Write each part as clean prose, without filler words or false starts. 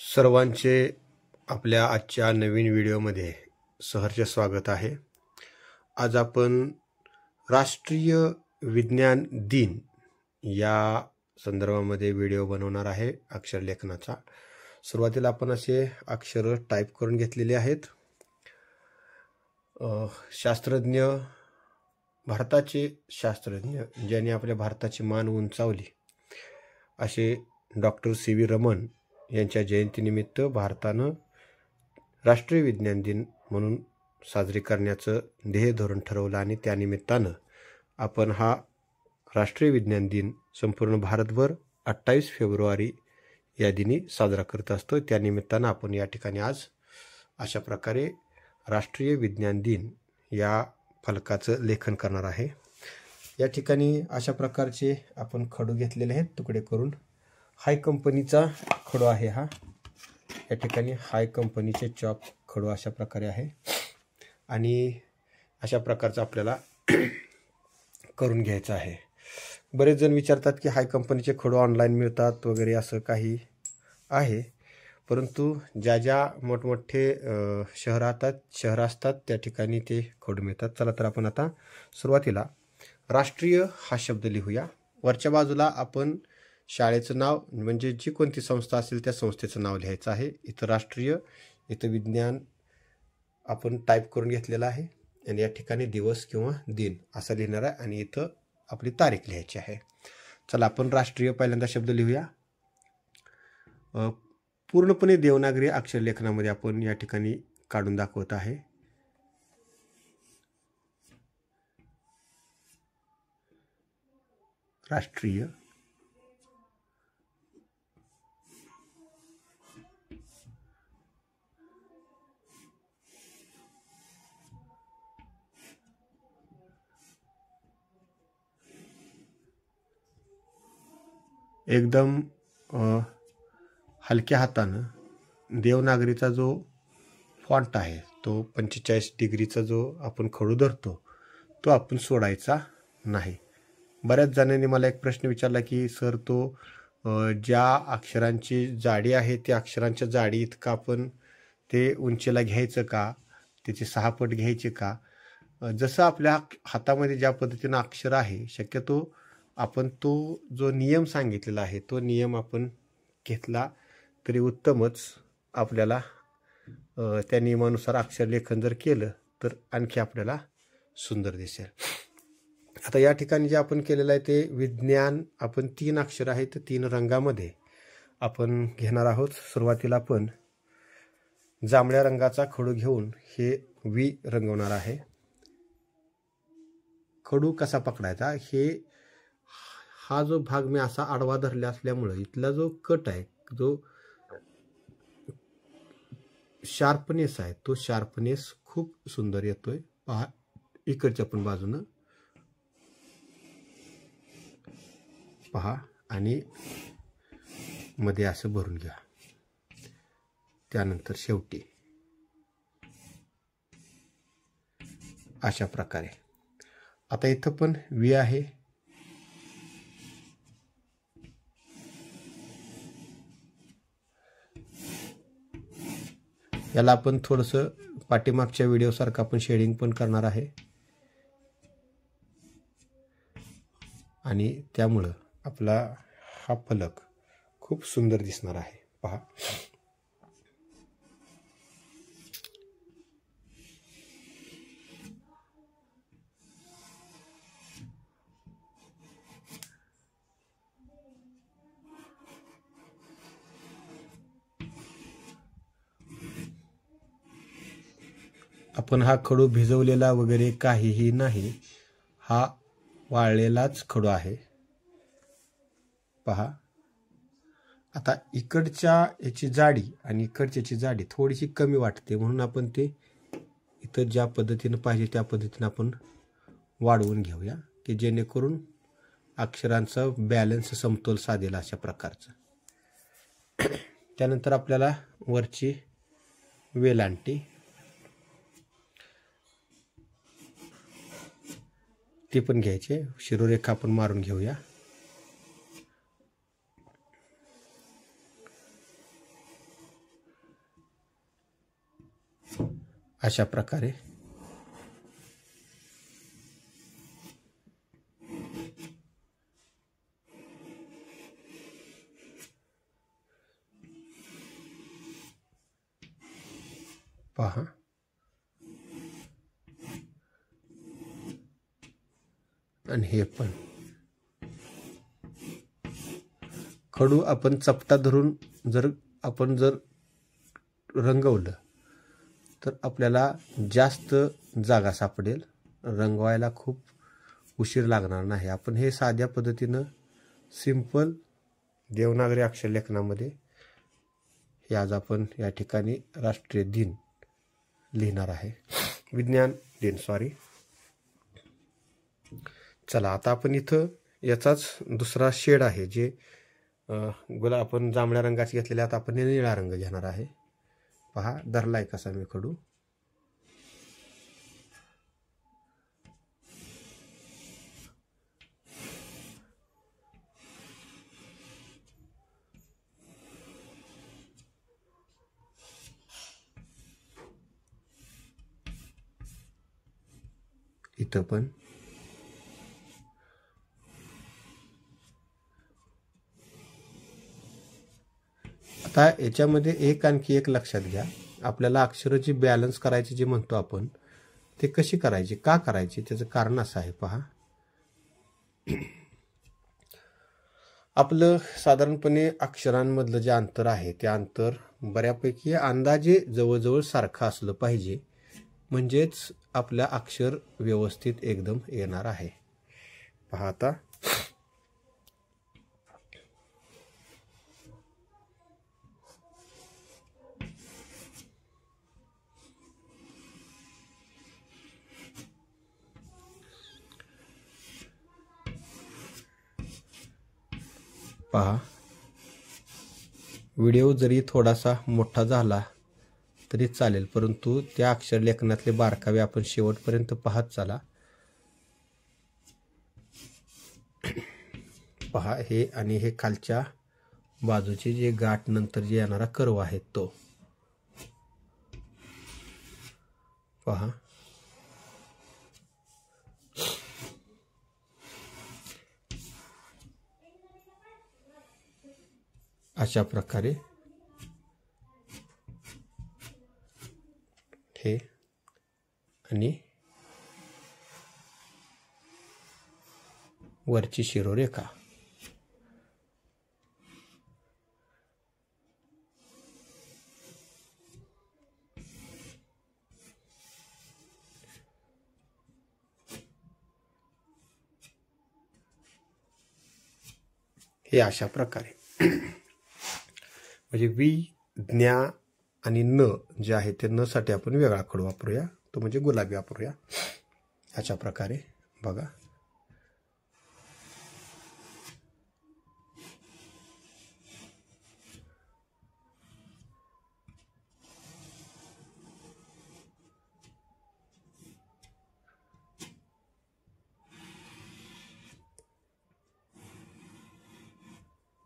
सर्वांचे आपल्या आजच्या नवीन व्हिडिओमध्ये सहर्ष स्वागत आहे। आज आपण राष्ट्रीय विज्ञान दिन या संदर्भामध्ये व्हिडिओ बनवणार आहे अक्षरलेखनाचा। सुरुवातीला आपण असे अक्षर टाईप करून घेतलेले आहेत। शास्त्रज्ञ, भारताचे शास्त्रज्ञ ज्यांनी आपल्या भारताची मान उंचावली असे डॉक्टर सी.व्ही. रमन यांच्या जयंतीनिमित्त भारतानं राष्ट्रीय विज्ञान दिन म्हणून साजरे करण्याचं ध्येय धोरण ठरवलं आणि त्यानिमित्तानं आपण हा राष्ट्रीय विज्ञान दिन संपूर्ण भारतभर 28 फेब्रुवारी या दिनी साजरा करत असतो। त्यानिमित्तानं आपण या ठिकाणी आज अशा प्रकारे राष्ट्रीय विज्ञान दिन या फलकाचं लेखन करणार आहे। या ठिकाणी अशा प्रकारचे आपण खडू घेतलेले आहेत तुकडे करून। हाय कंपनीचा खडू आहे हा। या ठिकाणी हाय कंपनीचे चॉप खडू अशा प्रकारे आहे आणि अशा प्रकारचा आपल्याला करून घ्यायचा आहे। बरेच जण विचारतात की हाय कंपनीचे खडू ऑनलाईन मिळतात वगैरे असं काही आहे, परंतु ज्या ज्या मोठमोठे शहर असतात त्या ठिकाणी ते खडू मिळतात। चला तर आपण आता सुरुवातीला राष्ट्रीय हा शब्द लिहूया। वरच्या बाजूला आपण शाळेचं नाव म्हणजे जी कोणती संस्था असेल त्या संस्थेचं नाव लिहायचं आहे। इथं राष्ट्रीय, इथं विज्ञान आपण टाईप करून घेतलेला आहे आणि या ठिकाणी दिवस किंवा दिन असं लिहिणार आहे आणि इथं आपली तारीख लिहायची आहे। चला आपण राष्ट्रीय पहिल्यांदा शब्द लिहूया। पूर्णपणे देवनागरी अक्षरलेखनामध्ये आपण या ठिकाणी काढून दाखवत आहे। राष्ट्रीय एकदम हलक्या हातानं देवनागरीचा जो फॉन्ट आहे तो 45 डिग्रीचा जो आपण खडू धरतो तो आपण सोडायचा नाही। बऱ्याच जणांनी मला एक प्रश्न विचारला की सर तो ज्या अक्षरांची जाडी आहे त्या अक्षरांच्या जाडी इतका आपण ते उंचीला घ्यायचं का, त्याचे 6 पट घ्यायचे का? जसं आपल्या हातामध्ये ज्या पद्धतीनं अक्षर आहे शक्यतो आपण तो जो नियम सांगितलेला आहे तो नियम आपण घेतला तरी उत्तमच। आपल्याला त्या नियमानुसार अक्षरलेखन जर केलं तर आणखी आपल्याला सुंदर दिसेल। आता या ठिकाणी जे आपण केलेलं आहे ते विज्ञान आपण 3 अक्षर आहेत 3 रंगामध्ये आपण घेणार आहोत। सुरुवातीला आपण जांभळ्या रंगाचा खडू घेऊन हे वी रंगवणार आहे। खडू कसा पकडायचा, हा जो भाग मी असा आडवा धरला असल्यामुळे इथला जो कट आहे, जो शार्पनेस आहे तो शार्पनेस खूप सुंदर येतोय। पहा इकडच्या पण बाजूनं पहा आणि मध्ये असं भरून घ्या। त्यानंतर शेवटी अशा प्रकारे आता इथं पण वी आहे। याला आपण थोडंसं पाठीमागच्या व्हिडिओ सारखं आपण शेडिंग पण करणार आहे आणि त्यामुळं आपला हा फलक खूप सुंदर दिसणार आहे। पहा आपण हा खडू भिजवलेला वगैरे काहीही नाही, हा वाळलेलाच खडू आहे। पहा आता इकडच्या याची जाडी आणि इकडच्याची जाडी थोडीशी कमी वाटते म्हणून आपण ते इथं ज्या पद्धतीनं पाहिजे त्या पद्धतीनं आपण वाढवून घेऊया की जेणेकरून अक्षरांचा बॅलन्स समतोल साधेल अशा प्रकारचं। त्यानंतर आपल्याला वरची वेलांटी ते पण घ्यायचे, शिरोरेखा आपण मारून घेऊया। अशा प्रकारे पहा, आणि हे पण खडू आपण चपटा धरून आपण जर रंगवलं तर आपल्याला जास्त जागा सापडेल, रंगवायला खूप उशीर लागणार नाही. आपण हे साध्या पद्धतीनं सिंपल देवनागरी अक्षरलेखनामध्ये हे आज आपण या ठिकाणी राष्ट्रीय दिन लिहिणार आहे, विज्ञान दिन, सॉरी. चला, आता आपण इथं याचाच दुसरा शेड आहे, जे आपण जांभळ्या रंगाचे घेतलेले, आता आपण निळा रंग घेणार आहे. पहा, धरलाय कसा मी खडू. इथं पण आता याच्यामध्ये आणखी एक लक्षात घ्या, आपल्याला अक्षराची बॅलन्स करायची जी म्हणतो आपण, ते कशी करायची, का करायची, त्याचं कारण असं आहे. पहा, आपलं साधारणपणे अक्षरांमधलं जे अंतर आहे ते अंतर बऱ्यापैकी अंदाजे जवळजवळ सारखं असलं पाहिजे, म्हणजेच आपलं अक्षर व्यवस्थित एकदम येणार आहे. पहा, आता पहा, व्हिडिओ जरी थोडासा मोठा झाला तरी चालेल, परंतु त्या अक्षरलेखनातले बारकावे आपण शेवटपर्यंत पाहत चला. पहा, हे आणि हे खालच्या बाजूचे जे गाठ नंतर जे येणारा कर्व आहे तो पहा. अशा प्रकारे हे आणि वरची शिरोरेखा. हे अशा प्रकारे म्हणजे वि, ज्ञा आणि न जे आहे ते न साठी आपण वेगळा खडू वापरूया, तो म्हणजे गुलाबी वापरूया. अशा प्रकारे बघा.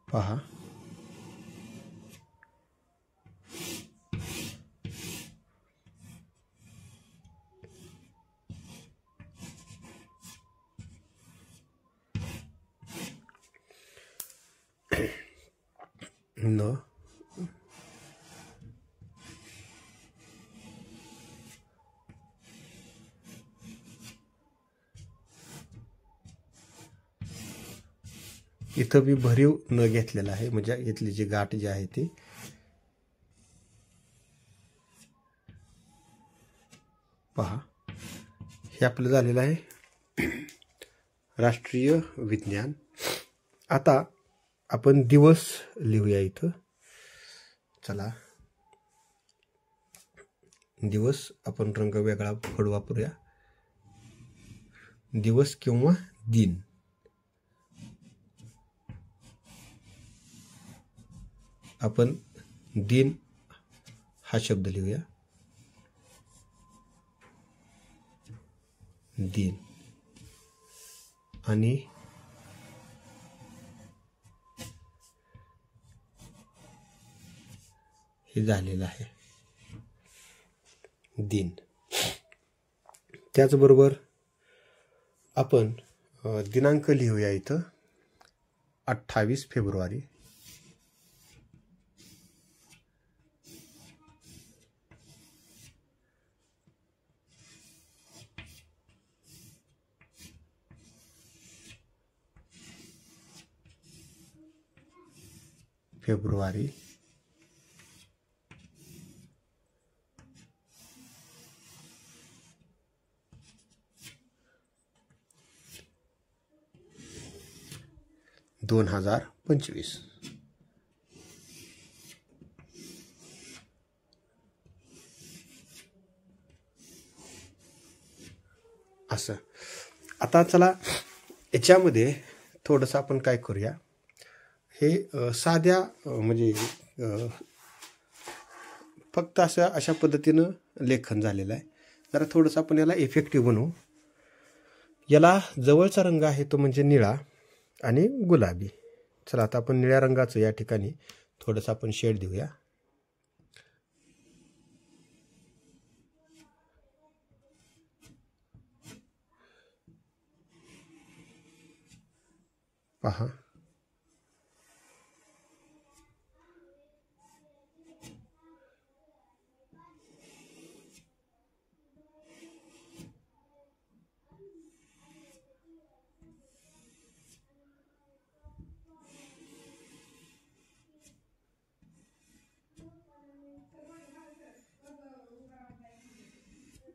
पहा, न इथं मी भरीव न घेतलेला आहे, म्हणजे इथली जी गाठ जी आहे ती पहा. हे आपलं झालेलं आहे राष्ट्रीय विज्ञान. आता आपण दिवस लिहूया इथं. चला, दिवस आपण रंग वेगळा खडू वापरूया. दिवस किंवा दिन. आपण दिन हा शब्द लिहूया. दिन आणि हे झालेलं आहे दिन. त्याचबरोबर आपण दिनांक लिहूया इथं 28 फेब्रुवारी. फेब्रुवारी 2025. असं. आता चला याच्यामध्ये थोडंसं आपण काय करूया, हे साध्या म्हणजे फक्त असं अशा पद्धतीनं लेखन झालेलं आहे. जरा थोडंसं आपण याला इफेक्टिव्ह बनवू. याला जवळचा रंग आहे तो म्हणजे निळा आणि गुलाबी. चला आता आपण निळ्या रंगाचं या ठिकाणी थोडंसं आपण शेड देऊया. पहा,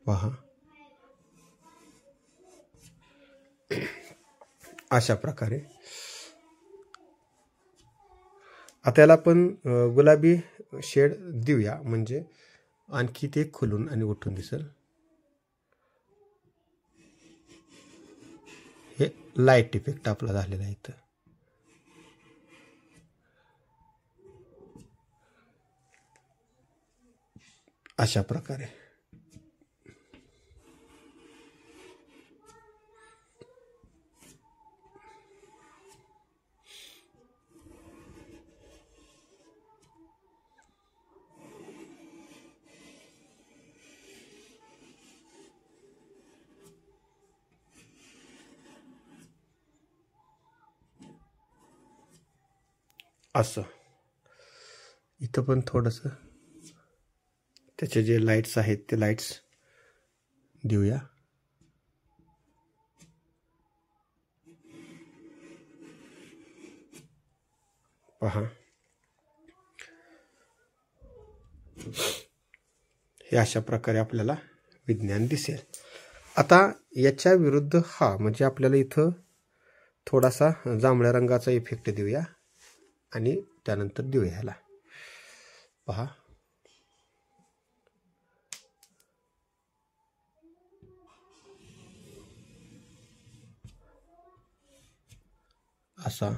पहा अशा प्रकारे. आता याला आपण गुलाबी शेड देऊया म्हणजे आणखी ते खुलून आणि उठून दिसेल. हे लाईट इफेक्ट आपला झालेला आहे इथं. अशा प्रकारे. असं इथं पण थोडंसं त्याचे जे लाईट्स आहेत ते लाईट्स देऊया. पहा, हे अशा प्रकारे आपल्याला विज्ञान दिसेल. आता याच्या विरुद्ध हा म्हणजे आपल्याला इथं थोडासा जांभळ्या रंगाचा इफेक्ट देऊया आणि त्यानंतर देऊया ह्याला. पहा, असा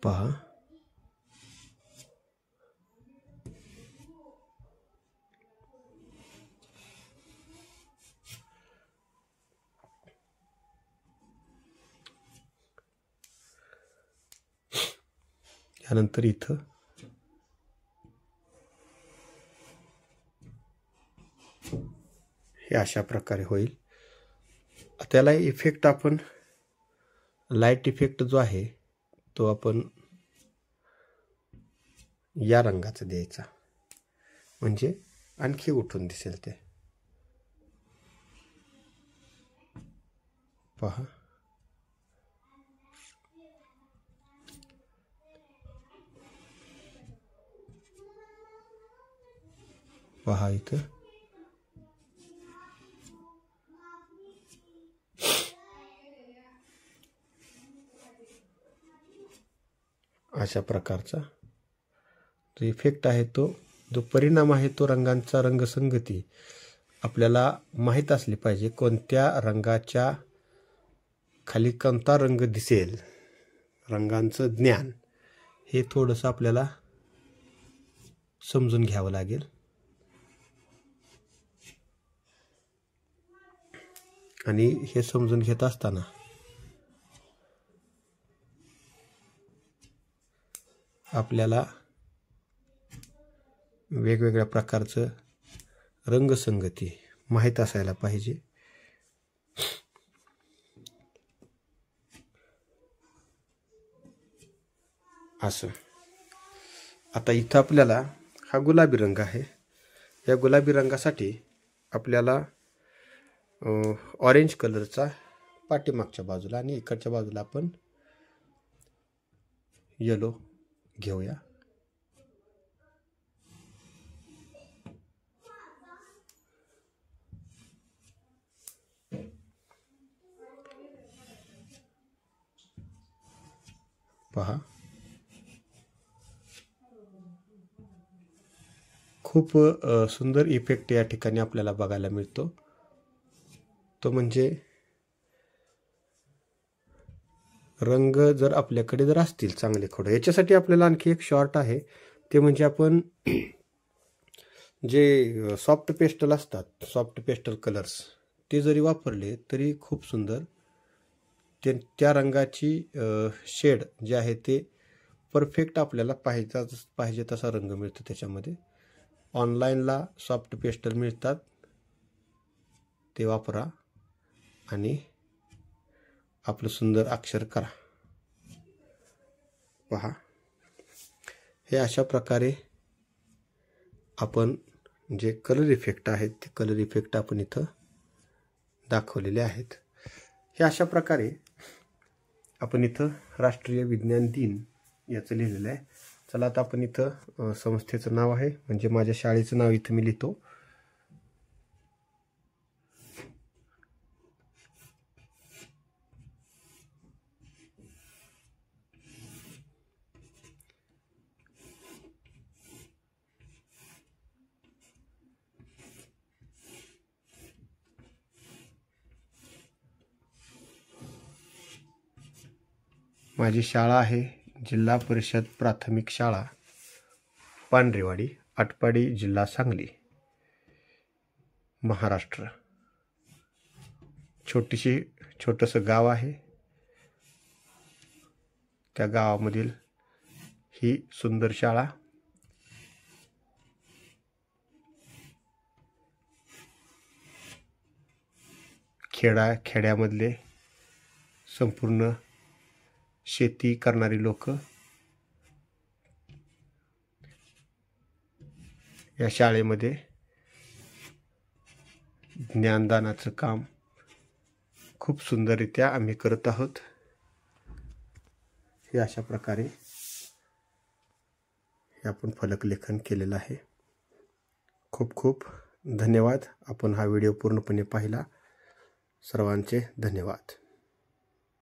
पहा. यानंतर इथं हे अशा प्रकारे होईल. त्याला इफेक्ट आपण लाईट इफेक्ट जो आहे तो आपण या रंगाचा द्यायचा म्हणजे आणखी उठून दिसेल ते. पहा, पहा इथं अशा प्रकारचा जो इफेक्ट आहे तो जो परिणाम आहे तो रंगांचा रंगसंगती आपल्याला माहीत असली पाहिजे. कोणत्या रंगाच्या खाली कोणता रंग दिसेल, रंगांचं ज्ञान हे थोडंसं आपल्याला समजून घ्यावं लागेल. आणि हे समजून घेत असताना आपल्याला वेगवेगळ्या प्रकारचं रंगसंगती माहीत असायला पाहिजे. असं आता इथं आपल्याला हा गुलाबी रंग आहे. या गुलाबी रंगासाठी आपल्याला ऑरेंज कलरचा पाठीमागच्या बाजूला आणि इकडच्या बाजूला आपण येलो घेऊया. पहा, खूप सुंदर इफेक्ट या ठिकाणी आपल्याला बघायला मिळतो. तो म्हणजे रंग जर आपल्याकडे जर असतील चांगले खोडं, याच्यासाठी आपल्याला आणखी एक शॉर्ट आहे. ते म्हणजे आपण जे सॉफ्ट पेस्टल असतात, सॉफ्ट पेस्टल कलर्स, ते जरी वापरले तरी खूप सुंदर त्या रंगाची शेड जे आहे ते परफेक्ट आपल्याला पाहिजे तसा रंग मिळतो त्याच्यामध्ये. ऑनलाईनला सॉफ्ट पेस्टल मिळतात, ते वापरा आणि आपलं सुंदर अक्षर करा. पहा, हे अशा प्रकारे आपण जे कलर इफेक्ट आहेत ते कलर इफेक्ट आपण इथं दाखवलेले आहेत. हे अशा प्रकारे आपण इथं राष्ट्रीय विज्ञान दिन याचं लिहिलेलं आहे. चला आता आपण इथं संस्थेचं नाव आहे म्हणजे माझ्या शाळेचं नाव इथं मी लिहितो. माझी शाळा आहे जिल्हा परिषद प्राथमिक शाळा पांढरेवाडी, आटपाडी, जिल्हा सांगली, महाराष्ट्र. छोटंसं गाव आहे. त्या गावामधील ही सुंदर शाळा. खेड्यामधले संपूर्ण शेती करणारी लोक या शाळेमध्ये ज्ञानदानाचं काम खूप सुंदररित्या आम्ही करत आहोत. हे अशा प्रकारे हे आपण फलकलेखन केलेलं आहे. खूप खूप धन्यवाद. आपण हा व्हिडिओ पूर्णपणे पाहिला. सर्वांचे धन्यवाद.